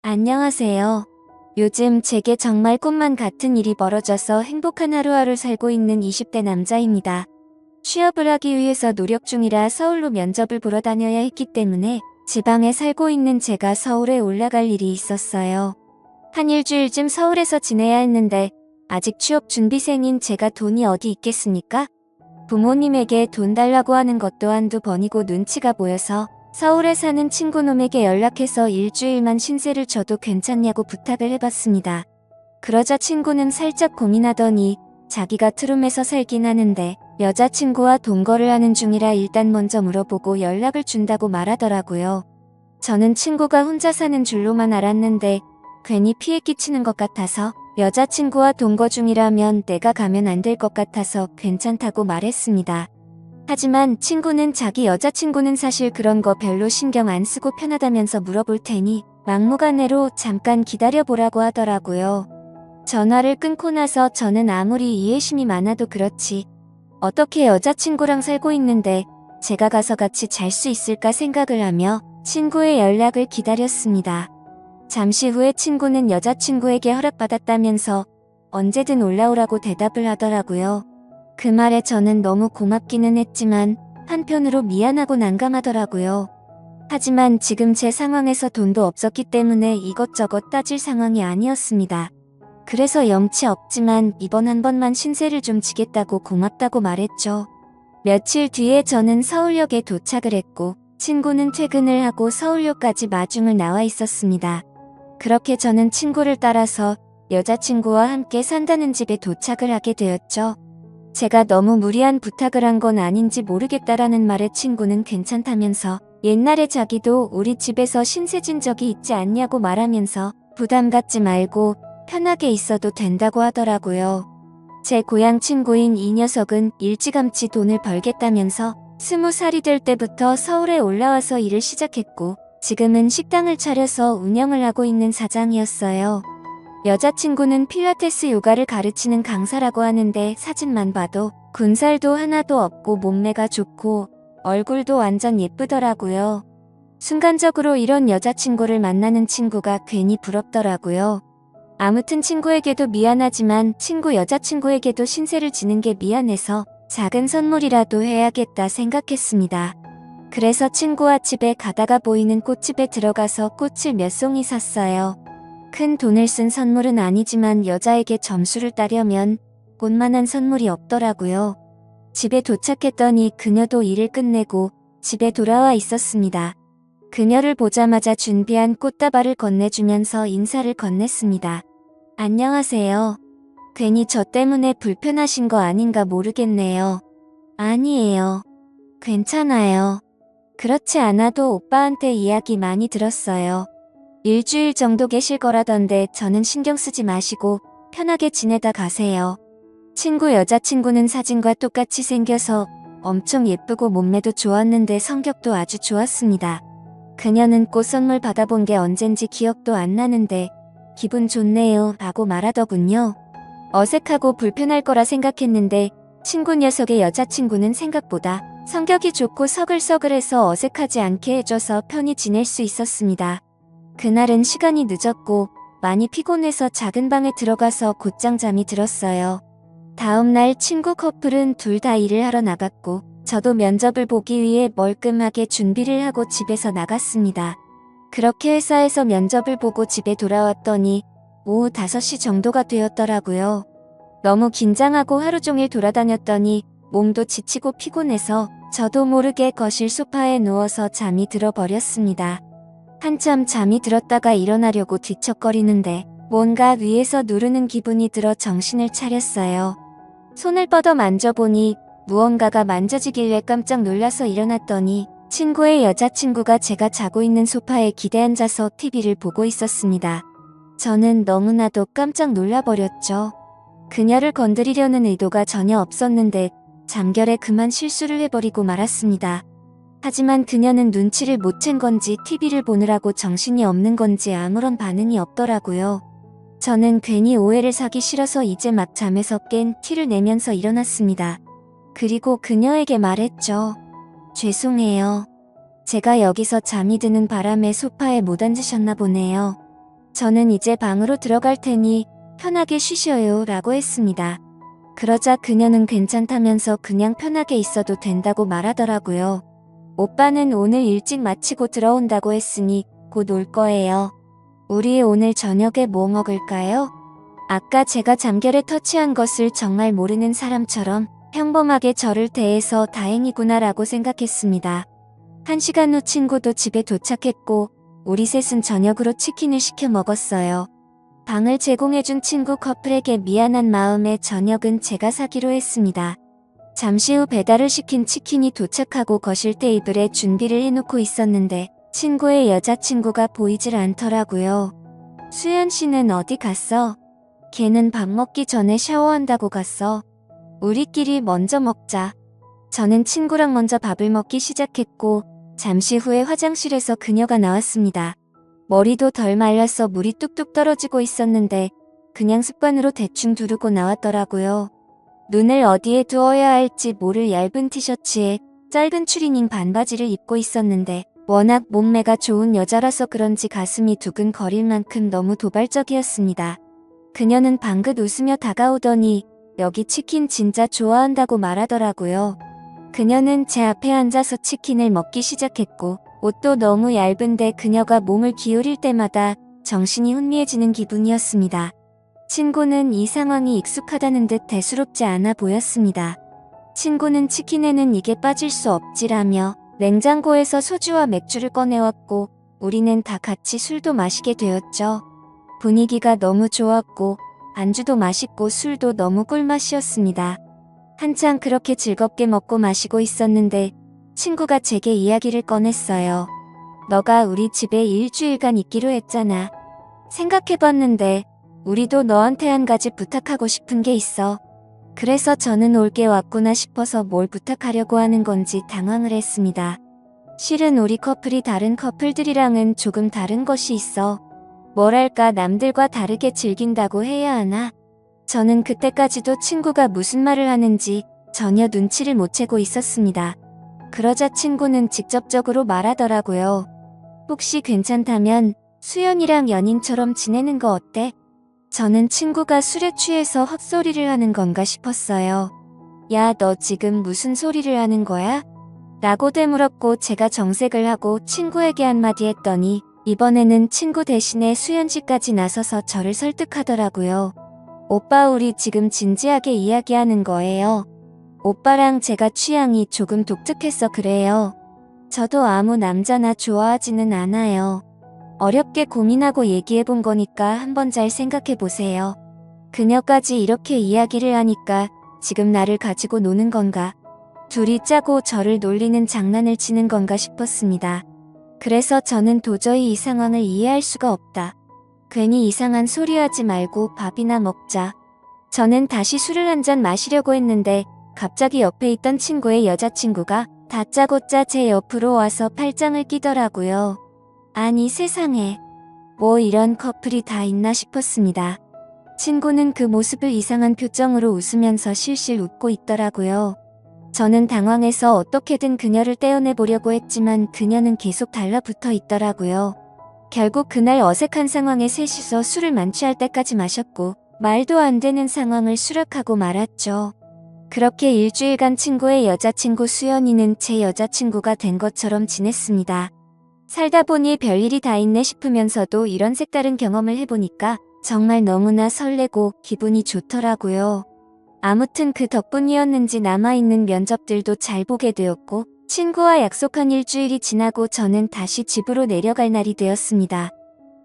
안녕하세요. 요즘 제게 정말 꿈만 같은 일이 벌어져서 행복한 하루하루 살고 있는 20대 남자입니다. 취업을 하기 위해서 노력 중이라 서울로 면접을 보러 다녀야 했기 때문에 지방에 살고 있는 제가 서울에 올라갈 일이 있었어요. 한 일주일쯤 서울에서 지내야 했는데 아직 취업 준비생인 제가 돈이 어디 있겠습니까? 부모님에게 돈 달라고 하는 것도 한두 번이고 눈치가 보여서 서울에 사는 친구놈에게 연락해서 일주일만 신세를 져도 괜찮냐고 부탁을 해봤습니다. 그러자 친구는 살짝 고민하더니 자기가 트룸에서 살긴 하는데 여자친구와 동거를 하는 중이라 일단 먼저 물어보고 연락을 준다고 말하더라고요. 저는 친구가 혼자 사는 줄로만 알았는데 괜히 피해 끼치는 것 같아서 여자친구와 동거 중이라면 내가 가면 안 될 것 같아서 괜찮다고 말했습니다. 하지만 친구는 자기 여자친구는 사실 그런 거 별로 신경 안 쓰고 편하다면서 물어볼 테니 막무가내로 잠깐 기다려보라고 하더라고요. 전화를 끊고 나서 저는 아무리 이해심이 많아도 그렇지 어떻게 여자친구랑 살고 있는데 제가 가서 같이 잘 수 있을까 생각을 하며 친구의 연락을 기다렸습니다. 잠시 후에 친구는 여자친구에게 허락받았다면서 언제든 올라오라고 대답을 하더라고요. 그 말에 저는 너무 고맙기는 했지만 한편으로 미안하고 난감하더라고요. 하지만 지금 제 상황에서 돈도 없었기 때문에 이것저것 따질 상황이 아니었습니다. 그래서 염치 없지만 이번 한 번만 신세를 좀 지겠다고 고맙다고 말했죠. 며칠 뒤에 저는 서울역에 도착을 했고 친구는 퇴근을 하고 서울역까지 마중을 나와 있었습니다. 그렇게 저는 친구를 따라서 여자친구와 함께 산다는 집에 도착을 하게 되었죠. 제가 너무 무리한 부탁을 한 건 아닌지 모르겠다라는 말에 친구는 괜찮다면서 옛날에 자기도 우리 집에서 신세진 적이 있지 않냐고 말하면서 부담 갖지 말고 편하게 있어도 된다고 하더라고요. 제 고향 친구인 이 녀석은 일찌감치 돈을 벌겠다면서 20살이 될 때부터 서울에 올라와서 일을 시작했고 지금은 식당을 차려서 운영을 하고 있는 사장이었어요. 여자친구는 필라테스 요가를 가르치는 강사라고 하는데 사진만 봐도 군살도 하나도 없고 몸매가 좋고 얼굴도 완전 예쁘더라고요. 순간적으로 이런 여자친구를 만나는 친구가 괜히 부럽더라고요. 아무튼 친구에게도 미안하지만 친구 여자친구에게도 신세를 지는 게 미안해서 작은 선물이라도 해야겠다 생각했습니다. 그래서 친구와 집에 가다가 보이는 꽃집에 들어가서 꽃을 몇 송이 샀어요. 큰 돈을 쓴 선물은 아니지만 여자에게 점수를 따려면 꽃만한 선물이 없더라고요. 집에 도착했더니 그녀도 일을 끝내고 집에 돌아와 있었습니다. 그녀를 보자마자 준비한 꽃다발을 건네주면서 인사를 건넸습니다. 안녕하세요. 괜히 저 때문에 불편하신 거 아닌가 모르겠네요. 아니에요. 괜찮아요. 그렇지 않아도 오빠한테 이야기 많이 들었어요. 일주일 정도 계실 거라던데 저는 신경 쓰지 마시고 편하게 지내다 가세요. 친구 여자친구는 사진과 똑같이 생겨서 엄청 예쁘고 몸매도 좋았는데 성격도 아주 좋았습니다. 그녀는 꽃 선물 받아본 게 언젠지 기억도 안 나는데 기분 좋네요 라고 말하더군요. 어색하고 불편할 거라 생각했는데 친구 녀석의 여자친구는 생각보다 성격이 좋고 서글서글해서 어색하지 않게 해줘서 편히 지낼 수 있었습니다. 그날은 시간이 늦었고 많이 피곤해서 작은 방에 들어가서 곧장 잠이 들었어요. 다음날 친구 커플은 둘 다 일을 하러 나갔고 저도 면접을 보기 위해 멀끔하게 준비를 하고 집에서 나갔습니다. 그렇게 회사에서 면접을 보고 집에 돌아왔더니 오후 5시 정도가 되었더라고요. 너무 긴장하고 하루 종일 돌아다녔더니 몸도 지치고 피곤해서 저도 모르게 거실 소파에 누워서 잠이 들어버렸습니다. 한참 잠이 들었다가 일어나려고 뒤척거리는데 뭔가 위에서 누르는 기분이 들어 정신을 차렸어요. 손을 뻗어 만져보니 무언가가 만져지길래 깜짝 놀라서 일어났더니 친구의 여자친구가 제가 자고 있는 소파에 기대 앉아서 TV를 보고 있었습니다. 저는 너무나도 깜짝 놀라버렸죠. 그녀를 건드리려는 의도가 전혀 없었는데 잠결에 그만 실수를 해버리고 말았습니다. 하지만 그녀는 눈치를 못 챈 건지 TV를 보느라고 정신이 없는 건지 아무런 반응이 없더라고요. 저는 괜히 오해를 사기 싫어서 이제 막 잠에서 깬 티를 내면서 일어났습니다. 그리고 그녀에게 말했죠. 죄송해요. 제가 여기서 잠이 드는 바람에 소파에 못 앉으셨나 보네요. 저는 이제 방으로 들어갈 테니 편하게 쉬셔요 라고 했습니다. 그러자 그녀는 괜찮다면서 그냥 편하게 있어도 된다고 말하더라고요. 오빠는 오늘 일찍 마치고 들어온다고 했으니 곧 올 거예요. 우리 오늘 저녁에 뭐 먹을까요? 아까 제가 잠결에 터치한 것을 정말 모르는 사람처럼 평범하게 저를 대해서 다행이구나 라고 생각했습니다. 1시간 후 친구도 집에 도착했고 우리 셋은 저녁으로 치킨을 시켜 먹었어요. 방을 제공해준 친구 커플에게 미안한 마음에 저녁은 제가 사기로 했습니다. 잠시 후 배달을 시킨 치킨이 도착하고 거실 테이블에 준비를 해놓고 있었는데 친구의 여자친구가 보이질 않더라고요. 수연 씨는 어디 갔어? 걔는 밥 먹기 전에 샤워한다고 갔어. 우리끼리 먼저 먹자. 저는 친구랑 먼저 밥을 먹기 시작했고 잠시 후에 화장실에서 그녀가 나왔습니다. 머리도 덜 말라서 물이 뚝뚝 떨어지고 있었는데 그냥 습관으로 대충 두르고 나왔더라고요. 눈을 어디에 두어야 할지 모를 얇은 티셔츠에 짧은 추리닝 반바지를 입고 있었는데 워낙 몸매가 좋은 여자라서 그런지 가슴이 두근거릴 만큼 너무 도발적이었습니다. 그녀는 방긋 웃으며 다가오더니 여기 치킨 진짜 좋아한다고 말하더라고요. 그녀는 제 앞에 앉아서 치킨을 먹기 시작했고 옷도 너무 얇은데 그녀가 몸을 기울일 때마다 정신이 혼미해지는 기분이었습니다. 친구는 이 상황이 익숙하다는 듯 대수롭지 않아 보였습니다. 친구는 치킨에는 이게 빠질 수 없지라며 냉장고에서 소주와 맥주를 꺼내왔고 우리는 다 같이 술도 마시게 되었죠. 분위기가 너무 좋았고 안주도 맛있고 술도 너무 꿀맛이었습니다. 한창 그렇게 즐겁게 먹고 마시고 있었는데 친구가 제게 이야기를 꺼냈어요. 너가 우리 집에 일주일간 있기로 했잖아. 생각해봤는데 우리도 너한테 한 가지 부탁하고 싶은 게 있어. 그래서 저는 올게 왔구나 싶어서 뭘 부탁하려고 하는 건지 당황을 했습니다. 실은 우리 커플이 다른 커플들이랑은 조금 다른 것이 있어. 뭐랄까 남들과 다르게 즐긴다고 해야 하나? 저는 그때까지도 친구가 무슨 말을 하는지 전혀 눈치를 못 채고 있었습니다. 그러자 친구는 직접적으로 말하더라고요. 혹시 괜찮다면 수연이랑 연인처럼 지내는 거 어때? 저는 친구가 술에 취해서 헛소리를 하는 건가 싶었어요. 야, 너 지금 무슨 소리를 하는 거야? 라고 되물었고 제가 정색을 하고 친구에게 한마디 했더니 이번에는 친구 대신에 수연 씨까지 나서서 저를 설득하더라고요. 오빠 우리 지금 진지하게 이야기하는 거예요. 오빠랑 제가 취향이 조금 독특해서 그래요. 저도 아무 남자나 좋아하지는 않아요. 어렵게 고민하고 얘기해본 거니까 한번 잘 생각해보세요. 그녀까지 이렇게 이야기를 하니까 지금 나를 가지고 노는 건가? 둘이 짜고 저를 놀리는 장난을 치는 건가 싶었습니다. 그래서 저는 도저히 이 상황을 이해할 수가 없다. 괜히 이상한 소리 하지 말고 밥이나 먹자. 저는 다시 술을 한 잔 마시려고 했는데 갑자기 옆에 있던 친구의 여자친구가 다짜고짜 제 옆으로 와서 팔짱을 끼더라고요. 아니 세상에. 뭐 이런 커플이 다 있나 싶었습니다. 친구는 그 모습을 이상한 표정으로 웃으면서 실실 웃고 있더라고요. 저는 당황해서 어떻게든 그녀를 떼어내보려고 했지만 그녀는 계속 달라붙어 있더라고요. 결국 그날 어색한 상황에 셋이서 술을 만취할 때까지 마셨고 말도 안 되는 상황을 수락하고 말았죠. 그렇게 일주일간 친구의 여자친구 수연이는 제 여자친구가 된 것처럼 지냈습니다. 살다 보니 별일이 다 있네 싶으면서도 이런 색다른 경험을 해보니까 정말 너무나 설레고 기분이 좋더라고요. 아무튼 그 덕분이었는지 남아있는 면접들도 잘 보게 되었고 친구와 약속한 일주일이 지나고 저는 다시 집으로 내려갈 날이 되었습니다.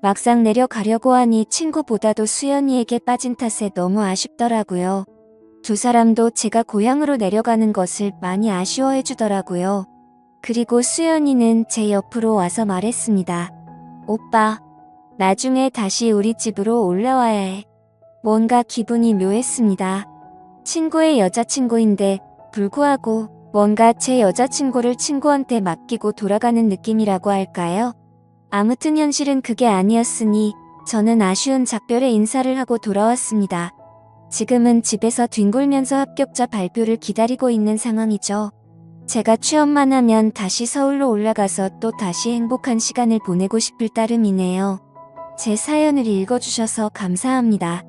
막상 내려가려고 하니 친구보다도 수연이에게 빠진 탓에 너무 아쉽더라고요. 두 사람도 제가 고향으로 내려가는 것을 많이 아쉬워해 주더라고요. 그리고 수연이는 제 옆으로 와서 말했습니다. 오빠, 나중에 다시 우리 집으로 올라와야 해. 뭔가 기분이 묘했습니다. 친구의 여자친구인데 불구하고 뭔가 제 여자친구를 친구한테 맡기고 돌아가는 느낌이라고 할까요? 아무튼 현실은 그게 아니었으니 저는 아쉬운 작별의 인사를 하고 돌아왔습니다. 지금은 집에서 뒹굴면서 합격자 발표를 기다리고 있는 상황이죠. 제가 취업만 하면 다시 서울로 올라가서 또 다시 행복한 시간을 보내고 싶을 따름이네요. 제 사연을 읽어주셔서 감사합니다.